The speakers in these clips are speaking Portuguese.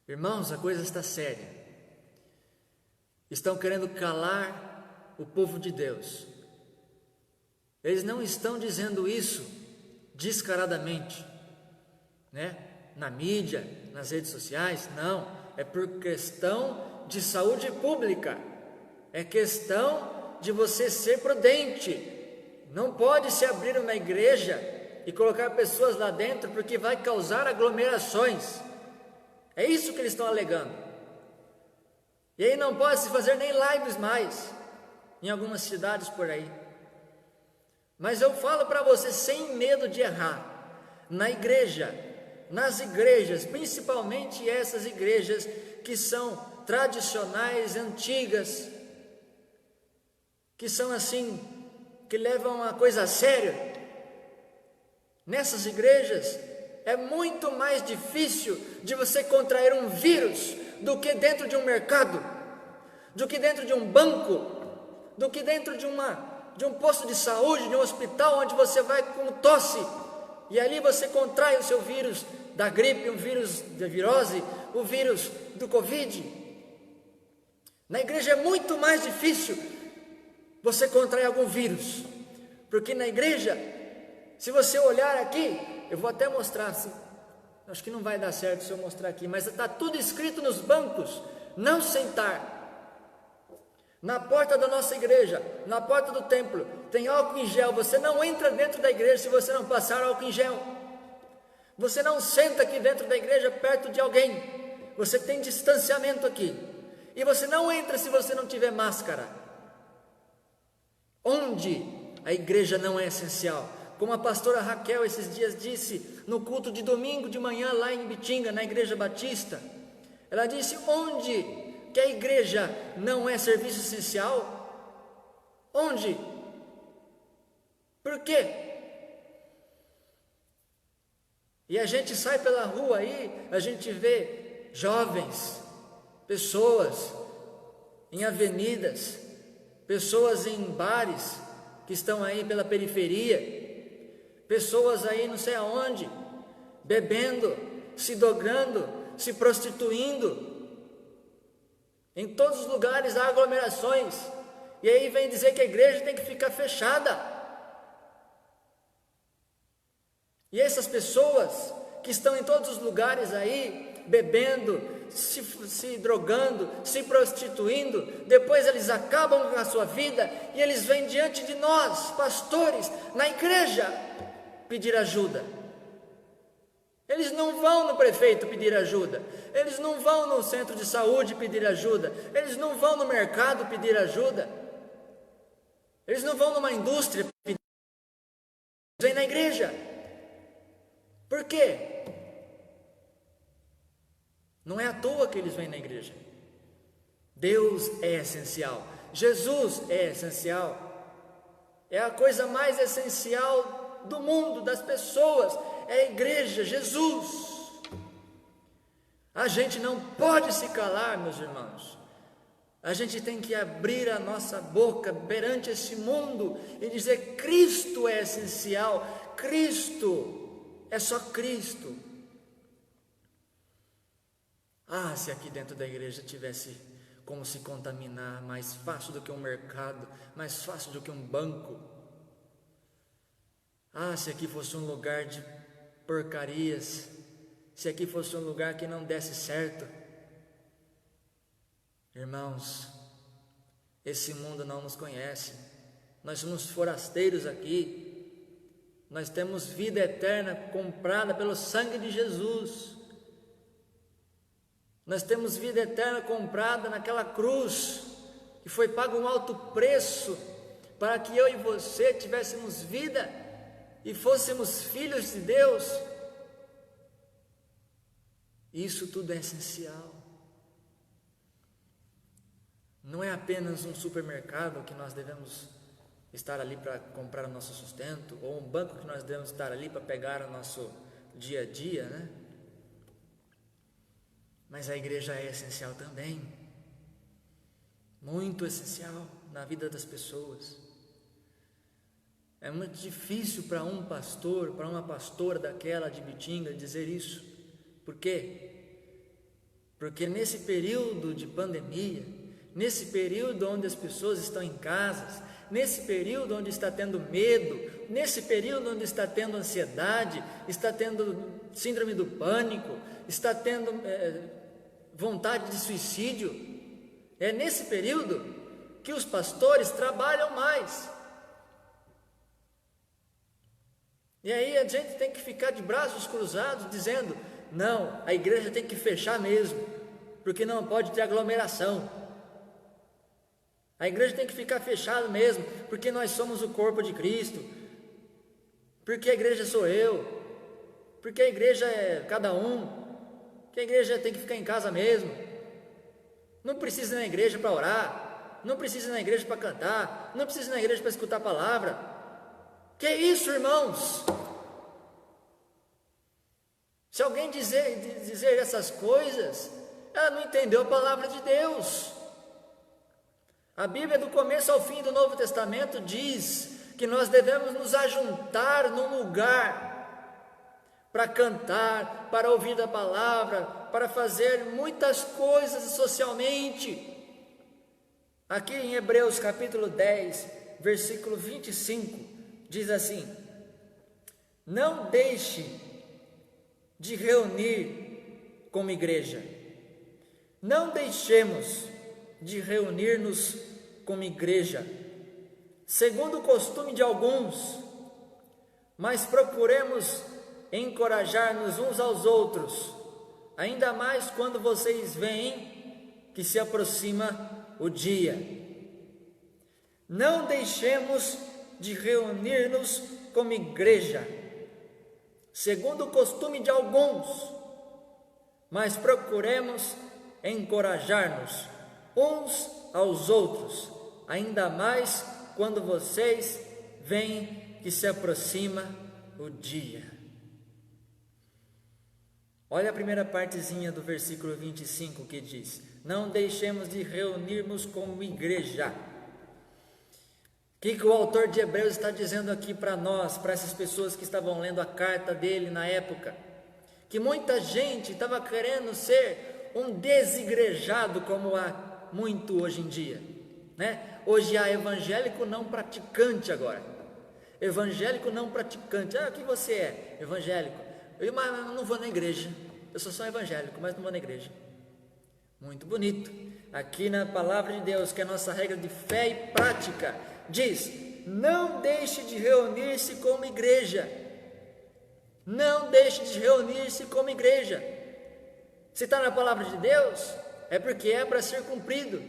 Irmãos, a coisa está séria. Estão querendo calar o povo de Deus. Eles não estão dizendo isso descaradamente, né? Na mídia, nas redes sociais, não. É por questão de saúde pública. É questão de você ser prudente. Não pode se abrir uma igreja e colocar pessoas lá dentro, porque vai causar aglomerações. É isso que eles estão alegando. E aí não pode se fazer nem lives mais, em algumas cidades por aí. Mas eu falo para você sem medo de errar, na igreja, nas igrejas, principalmente essas igrejas que são tradicionais, antigas, que são assim, que levam a coisa a sério, nessas igrejas é muito mais difícil de você contrair um vírus do que dentro de um mercado, do que dentro de um banco, do que dentro de um posto de saúde, de um hospital, onde você vai com tosse, e ali você contrai o seu vírus da gripe, o vírus da virose, o vírus do Covid. Na igreja é muito mais difícil você contrair algum vírus, porque na igreja, se você olhar aqui, eu vou até mostrar, acho que não vai dar certo se eu mostrar aqui, mas está tudo escrito nos bancos: não sentar. Na porta da nossa igreja, na porta do templo, tem álcool em gel. Você não entra dentro da igreja se você não passar álcool em gel. Você não senta aqui dentro da igreja perto de alguém. Você tem distanciamento aqui. E você não entra se você não tiver máscara. Onde a igreja não é essencial? Como a pastora Raquel esses dias disse no culto de domingo de manhã lá em Bitinga, na igreja batista. Ela disse: onde que a igreja não é serviço essencial? Onde? Por quê? E a gente sai pela rua aí, a gente vê jovens, pessoas em avenidas, pessoas em bares que estão aí pela periferia, pessoas aí não sei aonde, bebendo, se drogando, se prostituindo. Em todos os lugares há aglomerações, e aí vem dizer que a igreja tem que ficar fechada. E essas pessoas que estão em todos os lugares aí, bebendo, se drogando, se prostituindo, depois eles acabam com a sua vida, e eles vêm diante de nós, pastores, na igreja, pedir ajuda. Eles não vão no prefeito pedir ajuda, eles não vão no centro de saúde pedir ajuda, eles não vão no mercado pedir ajuda, eles não vão numa indústria pedir ajuda, eles vêm na igreja. Por quê? Não é à toa que eles vêm na igreja. Deus é essencial, Jesus é essencial, é a coisa mais essencial do mundo, das pessoas, é a igreja, Jesus. A gente não pode se calar, meus irmãos. A gente tem que abrir a nossa boca perante esse mundo e dizer: Cristo é essencial, Cristo, é só Cristo. Ah, se aqui dentro da igreja tivesse como se contaminar mais fácil do que um mercado, mais fácil do que um banco. Ah, se aqui fosse um lugar de porcarias, se aqui fosse um lugar que não desse certo. Irmãos, esse mundo não nos conhece, nós somos forasteiros aqui, nós temos vida eterna comprada pelo sangue de Jesus, nós temos vida eterna comprada naquela cruz, que foi pago um alto preço, para que eu e você tivéssemos vida, e fôssemos filhos de Deus. Isso tudo é essencial. Não é apenas um supermercado que nós devemos estar ali para comprar o nosso sustento, ou um banco que nós devemos estar ali para pegar o nosso dia a dia, né? Mas a igreja é essencial também, muito essencial na vida das pessoas. É muito difícil para um pastor, para uma pastora daquela de Bitinga dizer isso. Por quê? Porque nesse período de pandemia, nesse período onde as pessoas estão em casas, nesse período onde está tendo medo, nesse período onde está tendo ansiedade, está tendo síndrome do pânico, está tendo vontade de suicídio, é nesse período que os pastores trabalham mais. E aí a gente tem que ficar de braços cruzados dizendo: não, a igreja tem que fechar mesmo, porque não pode ter aglomeração. A igreja tem que ficar fechada mesmo, porque nós somos o corpo de Cristo, porque a igreja sou eu, porque a igreja é cada um, que a igreja tem que ficar em casa mesmo. Não precisa ir na igreja para orar, não precisa ir na igreja para cantar, não precisa ir na igreja para escutar a palavra. Que isso, irmãos? Se alguém dizer essas coisas, ela não entendeu a palavra de Deus. A Bíblia, do começo ao fim do Novo Testamento, diz que nós devemos nos ajuntar num lugar para cantar, para ouvir a palavra, para fazer muitas coisas socialmente. Aqui em Hebreus capítulo 10, versículo 25, diz assim: não deixe de reunir como igreja, não deixemos de reunir-nos como igreja, segundo o costume de alguns, mas procuremos encorajar-nos uns aos outros, ainda mais quando vocês veem que se aproxima o dia. Não deixemos de reunir-nos como igreja, segundo o costume de alguns, mas procuremos encorajar-nos uns aos outros, ainda mais quando vocês veem que se aproxima o dia. Olha a primeira partezinha do versículo 25 que diz: não deixemos de reunirmos como igreja. O que o autor de Hebreus está dizendo aqui para nós, para essas pessoas que estavam lendo a carta dele na época? Que muita gente estava querendo ser um desigrejado, como há muito hoje em dia, né? Hoje há evangélico não praticante agora. Evangélico não praticante. O que você é? Evangélico. Mas eu não vou na igreja. Eu sou só evangélico, mas não vou na igreja. Muito bonito. Aqui na palavra de Deus, que é a nossa regra de fé e prática, diz: não deixe de reunir-se como igreja. Não deixe de reunir-se como igreja. Se está na palavra de Deus, é porque é para ser cumprido.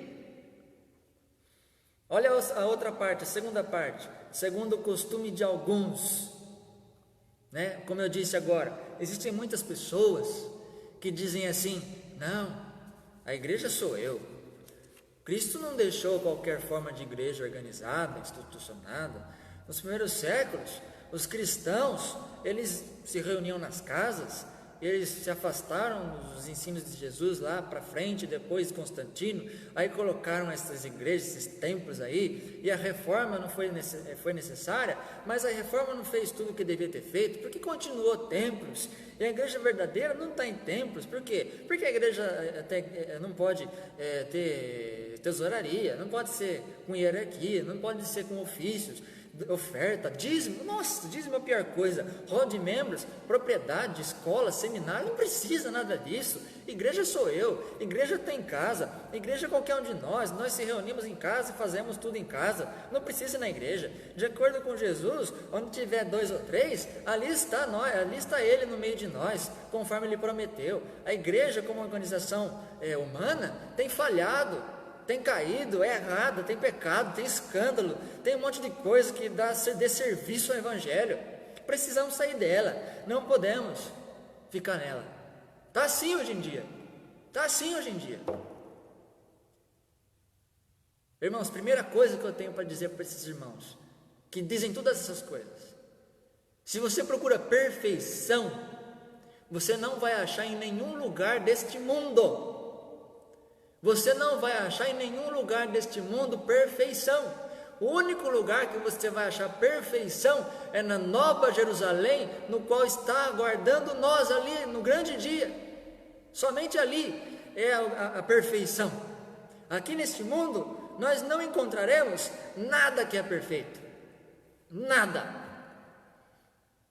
Olha a outra parte, a segunda parte. Segundo o costume de alguns, né? Como eu disse agora, existem muitas pessoas que dizem assim: não, a igreja sou eu. Cristo não deixou qualquer forma de igreja organizada, institucionada. Nos primeiros séculos, os cristãos, eles se reuniam nas casas, eles se afastaram dos ensinos de Jesus lá para frente, depois de Constantino, aí colocaram essas igrejas, esses templos aí, e a reforma não foi necessária, mas a reforma não fez tudo o que devia ter feito, porque continuou templos, e a igreja verdadeira não está em templos. Por quê? Porque a igreja não pode ter tesouraria, não pode ser com hierarquia, não pode ser com ofícios, oferta, dízimo. Nossa, dízimo é a pior coisa. Roda de membros, propriedade, escola, seminário, não precisa nada disso. Igreja sou eu, igreja está em casa, igreja é qualquer um de nós se reunimos em casa e fazemos tudo em casa, não precisa ir na igreja. De acordo com Jesus, onde tiver 2 ou 3, ali está Ele no meio de nós, conforme Ele prometeu. A igreja, como organização humana, tem falhado, tem caído, é errado, tem pecado, tem escândalo, tem um monte de coisa que dá desserviço ao evangelho. Precisamos sair dela, não podemos ficar nela. Está assim hoje em dia. Irmãos, primeira coisa que eu tenho para dizer para esses irmãos que dizem todas essas coisas: se você procura perfeição, você não vai achar em nenhum lugar deste mundo. Você não vai achar em nenhum lugar deste mundo perfeição. O único lugar que você vai achar perfeição é na Nova Jerusalém, no qual está aguardando nós ali no grande dia. Somente ali é a perfeição. Aqui neste mundo nós não encontraremos nada que é perfeito, nada.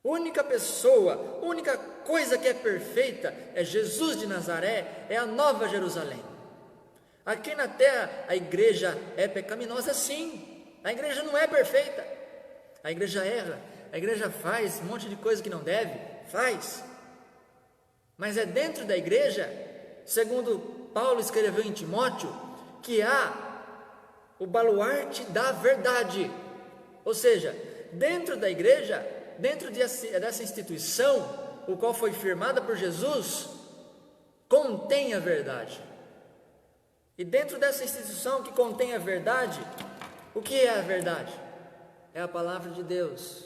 Única pessoa, única coisa que é perfeita é Jesus de Nazaré, é a Nova Jerusalém. Aqui na terra a igreja é pecaminosa, sim. A igreja não é perfeita. A igreja erra, a igreja faz um monte de coisa que não deve, faz. Mas é dentro da igreja, segundo Paulo escreveu em Timóteo, que há o baluarte da verdade. Ou seja, dentro da igreja, dentro dessa instituição, o qual foi firmada por Jesus, contém a verdade. E dentro dessa instituição que contém a verdade, o que é a verdade? É a palavra de Deus.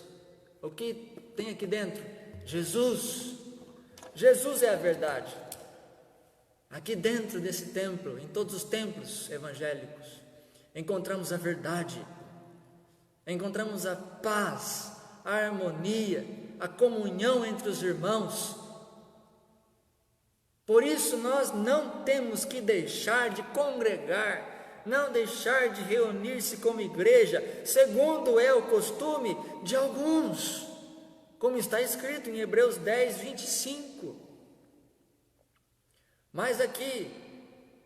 O que tem aqui dentro? Jesus. Jesus é a verdade. Aqui dentro desse templo, em todos os templos evangélicos, encontramos a verdade, encontramos a paz, a harmonia, a comunhão entre os irmãos. Por isso nós não temos que deixar de congregar, não deixar de reunir-se como igreja, segundo é o costume de alguns, como está escrito em Hebreus 10, 25. Mas aqui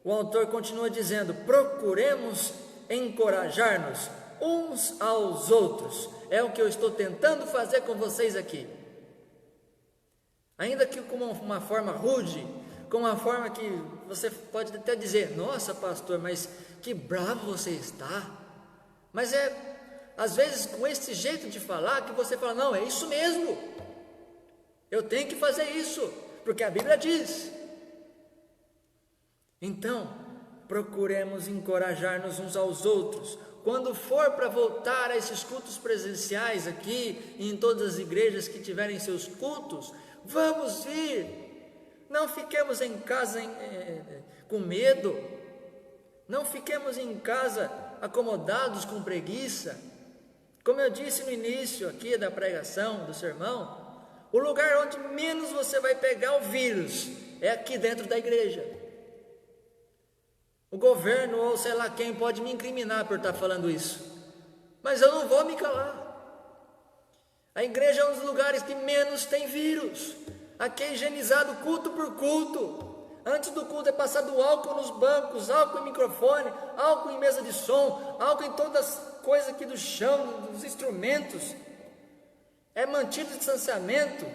o autor continua dizendo: procuremos encorajar-nos uns aos outros. É o que eu estou tentando fazer com vocês aqui, ainda que com uma forma rude, com uma forma que você pode até dizer: nossa pastor, mas que bravo você está. Mas é às vezes com esse jeito de falar que você fala: não, é isso mesmo, eu tenho que fazer isso, porque a Bíblia diz. Então, procuremos encorajar-nos uns aos outros. Quando for para voltar a esses cultos presenciais aqui, e em todas as igrejas que tiverem seus cultos, vamos vir. Não fiquemos em casa com medo, não fiquemos em casa acomodados com preguiça. Como eu disse no início aqui da pregação, do sermão, o lugar onde menos você vai pegar o vírus é aqui dentro da igreja. O governo ou sei lá quem pode me incriminar por estar falando isso, mas eu não vou me calar. A igreja é um dos lugares que menos tem vírus. Aqui é higienizado culto por culto. Antes do culto é passado álcool nos bancos, álcool em microfone, álcool em mesa de som, álcool em todas as coisas aqui do chão, dos instrumentos. É mantido o distanciamento,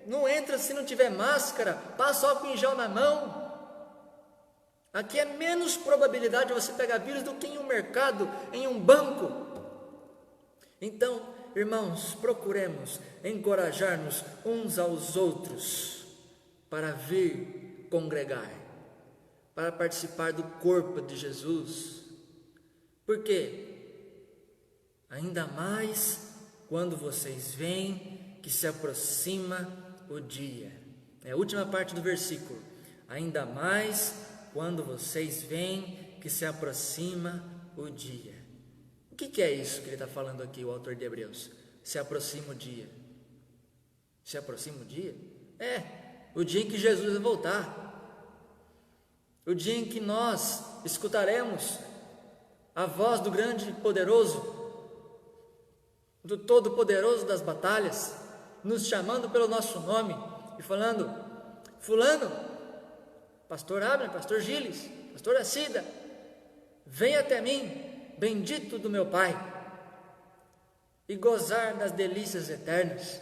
não entra se não tiver máscara, passa álcool em gel na mão. Aqui é menos probabilidade de você pegar vírus do que em um mercado, em um banco. Então, irmãos, procuremos encorajar-nos uns aos outros para vir congregar, para participar do corpo de Jesus. Por quê? Ainda mais quando vocês veem que se aproxima o dia. É a última parte do versículo. Ainda mais quando vocês veem que se aproxima o dia. O que é isso que ele está falando aqui, o autor de Hebreus? Se aproxima o dia. Se aproxima o dia? É, o dia em que Jesus vai voltar. O dia em que nós escutaremos a voz do grande e poderoso, do todo-poderoso das batalhas, nos chamando pelo nosso nome e falando: fulano, pastor Abner, pastor Giles, pastor Acida, vem até mim, bendito do meu Pai, e gozar das delícias eternas.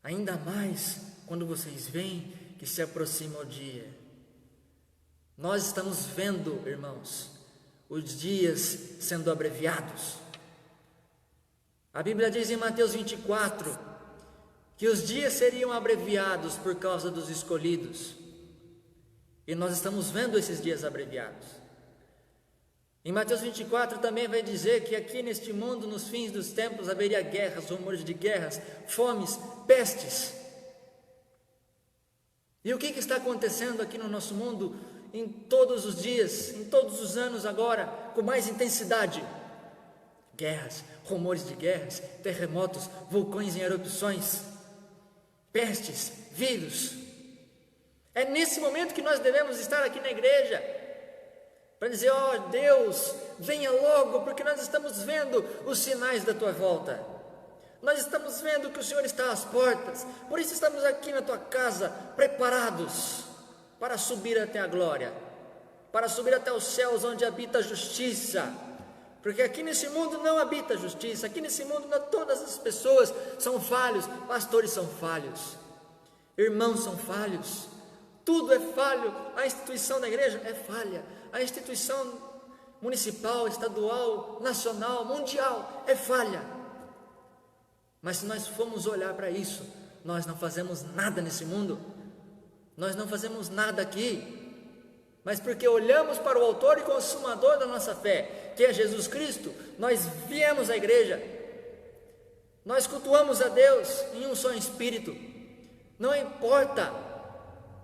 Ainda mais quando vocês veem que se aproxima o dia. Nós estamos vendo, irmãos, os dias sendo abreviados. A Bíblia diz em Mateus 24 que os dias seriam abreviados por causa dos escolhidos. E nós estamos vendo esses dias abreviados. Em Mateus 24 também vai dizer que aqui neste mundo, nos fins dos tempos, haveria guerras, rumores de guerras, fomes, pestes. E o que está acontecendo aqui no nosso mundo em todos os dias, em todos os anos agora, com mais intensidade? Guerras, rumores de guerras, terremotos, vulcões em erupções, pestes, vírus. É nesse momento que nós devemos estar aqui na igreja, para dizer: ó Deus, venha logo, porque nós estamos vendo os sinais da tua volta, nós estamos vendo que o Senhor está às portas, por isso estamos aqui na tua casa, preparados para subir até a glória, para subir até os céus onde habita a justiça, porque aqui nesse mundo não habita a justiça, aqui nesse mundo todas as pessoas são falhos, pastores são falhos, irmãos são falhos, tudo é falho, a instituição da igreja é falha, a instituição municipal, estadual, nacional, mundial é falha. Mas se nós formos olhar para isso, nós não fazemos nada nesse mundo, nós não fazemos nada aqui, mas porque olhamos para o autor e consumador da nossa fé, que é Jesus Cristo, nós viemos à igreja, nós cultuamos a Deus em um só espírito. Não importa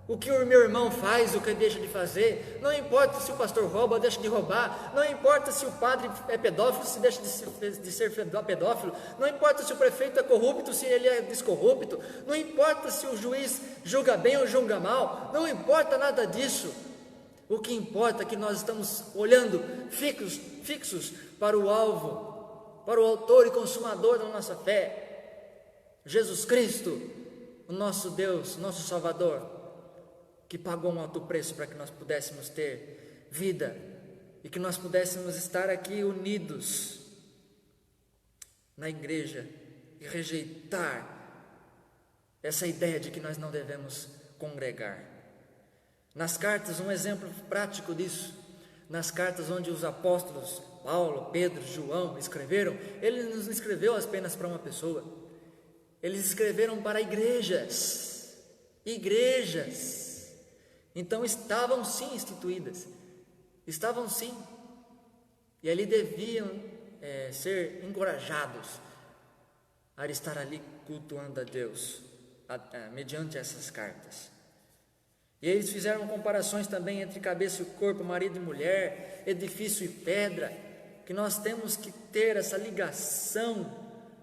o que o meu irmão faz, o que deixa de fazer, não importa se o pastor rouba ou deixa de roubar, não importa se o padre é pedófilo, se deixa de ser pedófilo, não importa se o prefeito é corrupto, se ele é descorrupto, não importa se o juiz julga bem ou julga mal, não importa nada disso. O que importa é que nós estamos olhando fixos para o alvo, para o autor e consumador da nossa fé, Jesus Cristo, o nosso Deus, nosso Salvador, que pagou um alto preço para que nós pudéssemos ter vida e que nós pudéssemos estar aqui unidos na igreja e rejeitar essa ideia de que nós não devemos congregar. Nas cartas, um exemplo prático disso, nas cartas onde os apóstolos Paulo, Pedro, João escreveram, ele não escreveu apenas para uma pessoa, eles escreveram para igrejas. Então estavam sim instituídas, estavam sim, e ali deviam ser encorajados a estar ali cultuando a Deus, mediante essas cartas. E eles fizeram comparações também entre cabeça e corpo, marido e mulher, edifício e pedra, que nós temos que ter essa ligação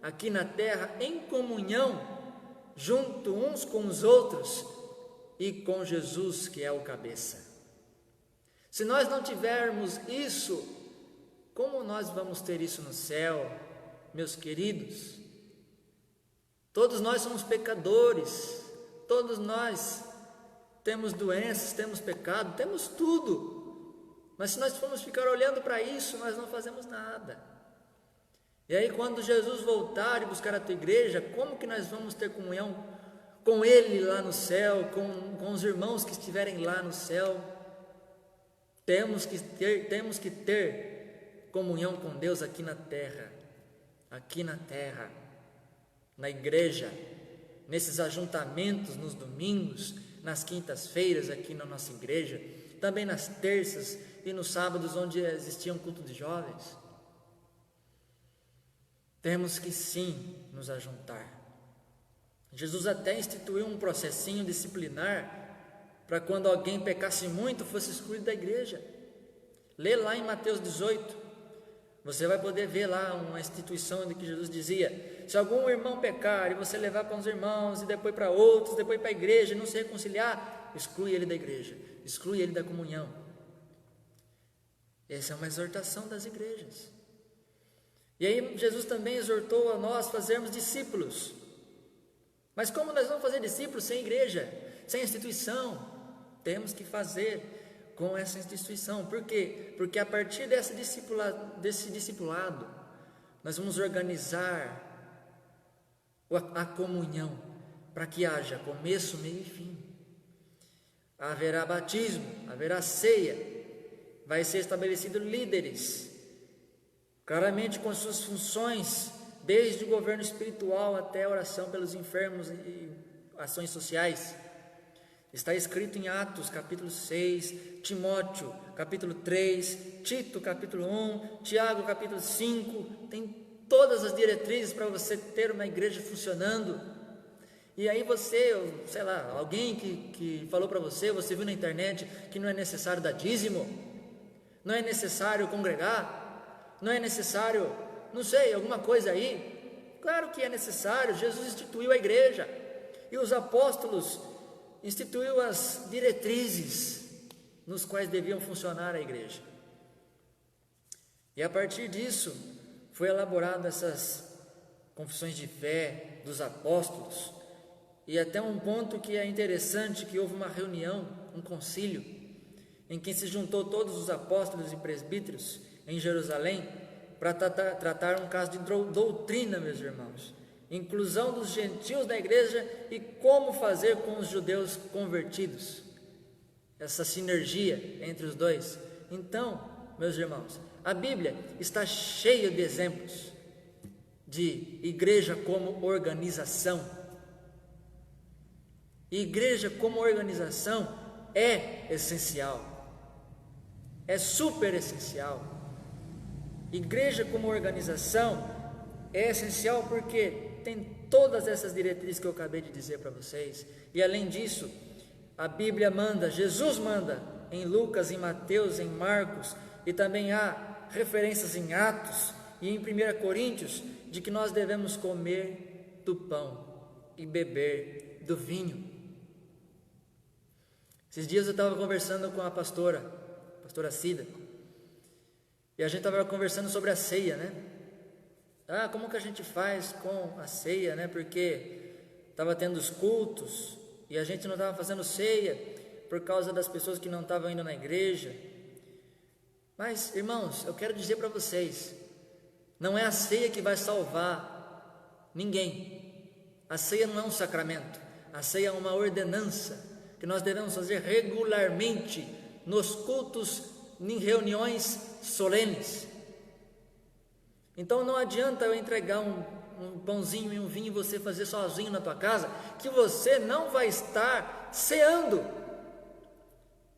aqui na terra, em comunhão, junto uns com os outros, e com Jesus, que é o cabeça. Se nós não tivermos isso, como nós vamos ter isso no céu, meus queridos? Todos nós somos pecadores, todos nós temos doenças, temos pecado, temos tudo, mas se nós formos ficar olhando para isso, nós não fazemos nada. E aí quando Jesus voltar e buscar a tua igreja, como que nós vamos ter comunhão com Ele lá no céu, com os irmãos que estiverem lá no céu? Temos que ter comunhão com Deus aqui na terra, na igreja, nesses ajuntamentos, nos domingos, nas quintas-feiras aqui na nossa igreja, também nas terças e nos sábados onde existia um culto de jovens. Temos que sim nos ajuntar. Jesus até instituiu um processinho disciplinar para quando alguém pecasse muito, fosse excluído da igreja. Lê lá em Mateus 18, você vai poder ver lá uma instituição em que Jesus dizia: se algum irmão pecar e você levar para uns irmãos e depois para outros, depois para a igreja e não se reconciliar, exclui ele da igreja, exclui ele da comunhão. Essa é uma exortação das igrejas. E aí Jesus também exortou a nós fazermos discípulos. Mas como nós vamos fazer discípulos sem igreja, sem instituição? Temos que fazer com essa instituição. Por quê? Porque a partir desse discipulado, nós vamos organizar a comunhão, para que haja começo, meio e fim. Haverá batismo, haverá ceia, vai ser estabelecido líderes, claramente com suas funções, desde o governo espiritual até a oração pelos enfermos e ações sociais. Está escrito em Atos capítulo 6, Timóteo capítulo 3, Tito capítulo 1, Tiago capítulo 5, tem todas as diretrizes para você ter uma igreja funcionando. E aí você, sei lá, alguém que falou para você viu na internet que não é necessário dar dízimo, não é necessário congregar, não é necessário, não sei, alguma coisa aí. Claro que é necessário. Jesus instituiu a igreja, e os apóstolos instituiu as diretrizes nos quais deviam funcionar a igreja. E a partir disso, foi elaborado essas confissões de fé dos apóstolos, e até um ponto que é interessante, que houve uma reunião, um concílio, em que se juntou todos os apóstolos e presbíteros em Jerusalém, para tratar um caso de doutrina, meus irmãos, inclusão dos gentios na igreja e como fazer com os judeus convertidos, essa sinergia entre os dois. Então, meus irmãos, a Bíblia está cheia de exemplos de igreja como organização. Igreja como organização é essencial, é super essencial. Igreja como organização é essencial porque tem todas essas diretrizes que eu acabei de dizer para vocês, e além disso, a Bíblia manda, Jesus manda, em Lucas, em Mateus, em Marcos, e também há referências em Atos e em 1 Coríntios, de que nós devemos comer do pão e beber do vinho. Esses dias eu estava conversando com a pastora Cida, e a gente estava conversando sobre a ceia, né? Como que a gente faz com a ceia, né? Porque estava tendo os cultos, e a gente não estava fazendo ceia, por causa das pessoas que não estavam indo na igreja. Mas, irmãos, eu quero dizer para vocês, não é a ceia que vai salvar ninguém. A ceia não é um sacramento, a ceia é uma ordenança, que nós devemos fazer regularmente, nos cultos, em reuniões solenes. Então não adianta eu entregar um pãozinho e um vinho e você fazer sozinho na tua casa, que você não vai estar ceando.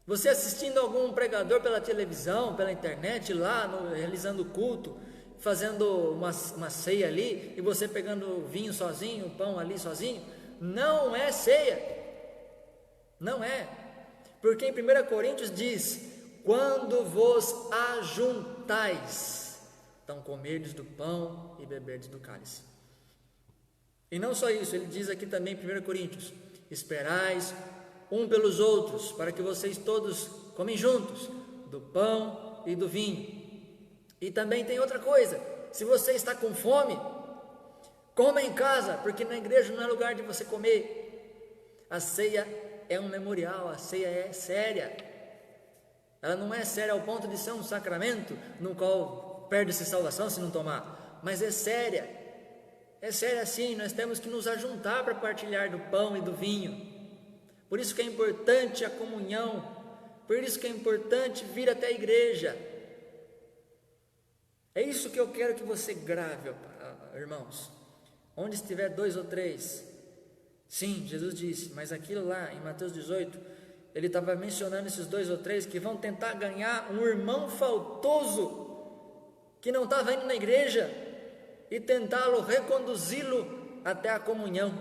Você assistindo algum pregador pela televisão, pela internet, lá realizando o culto, fazendo uma ceia ali, e você pegando o vinho sozinho, o pão ali sozinho, não é ceia, não é, porque em 1 Coríntios diz, quando vos ajuntais, então comerdes do pão e beberdes do cálice. E não só isso, ele diz aqui também em 1 Coríntios, esperais um pelos outros, para que vocês todos comem juntos, do pão e do vinho. E também tem outra coisa, se você está com fome, coma em casa, porque na igreja não é lugar de você comer. A ceia é um memorial, a ceia é séria. Ela não é séria ao ponto de ser um sacramento, no qual perde-se salvação se não tomar, mas é séria sim, nós temos que nos ajuntar para partilhar do pão e do vinho. Por isso que é importante a comunhão, por isso que é importante vir até a igreja. É isso que eu quero que você grave, irmãos. Onde estiver 2 ou 3, sim, Jesus disse, mas aquilo lá em Mateus 18, ele estava mencionando esses 2 ou 3 que vão tentar ganhar um irmão faltoso, que não estava indo na igreja, e tentá-lo reconduzi-lo até a comunhão.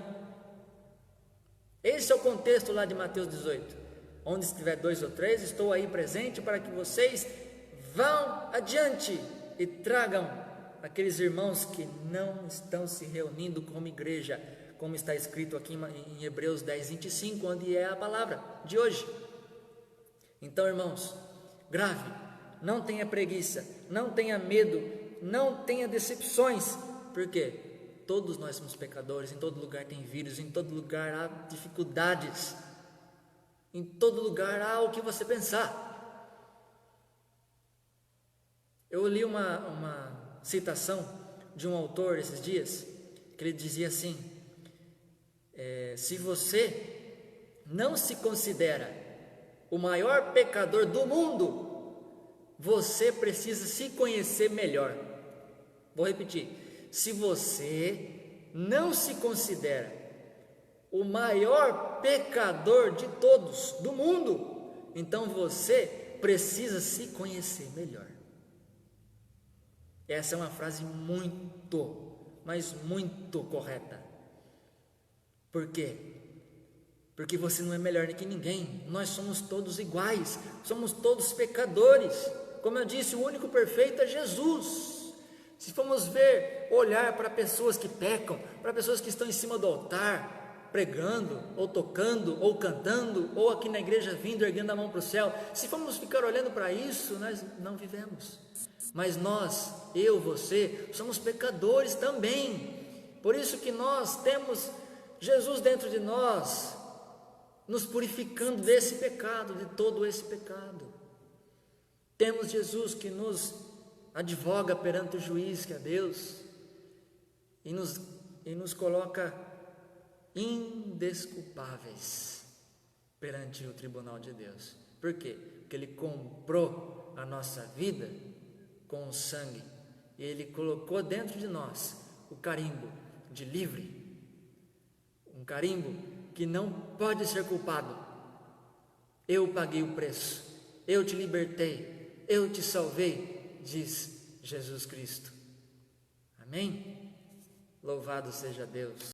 Esse é o contexto lá de Mateus 18, onde estiver 2 ou 3, estou aí presente para que vocês vão adiante e tragam aqueles irmãos que não estão se reunindo como igreja, como está escrito aqui em Hebreus 10, 25, onde é a palavra de hoje. Então, irmãos, grave, não tenha preguiça, não tenha medo, não tenha decepções, porque todos nós somos pecadores, em todo lugar tem vírus, em todo lugar há dificuldades, em todo lugar há o que você pensar. Eu li uma citação de um autor esses dias, que ele dizia assim, se você não se considera o maior pecador do mundo, você precisa se conhecer melhor. Vou repetir, se você não se considera o maior pecador de todos do mundo, então você precisa se conhecer melhor. Essa é uma frase muito, mas muito correta. Por quê? Porque você não é melhor que ninguém, nós somos todos iguais, somos todos pecadores. Como eu disse, o único perfeito é Jesus. Se formos olhar para pessoas que pecam, para pessoas que estão em cima do altar, pregando, ou tocando, ou cantando, ou aqui na igreja vindo, erguendo a mão para o céu, se formos ficar olhando para isso, nós não vivemos. Mas nós, eu, você, somos pecadores também. Por isso que nós temos Jesus dentro de nós, nos purificando desse pecado, de todo esse pecado. Temos Jesus que nos advoga perante o juiz, que é Deus, e nos coloca indesculpáveis perante o tribunal de Deus. Por quê? Porque Ele comprou a nossa vida com o sangue, e Ele colocou dentro de nós o carimbo de livre, um carimbo que não pode ser culpado. Eu paguei o preço, eu te libertei, eu te salvei, diz Jesus Cristo. Amém? Louvado seja Deus.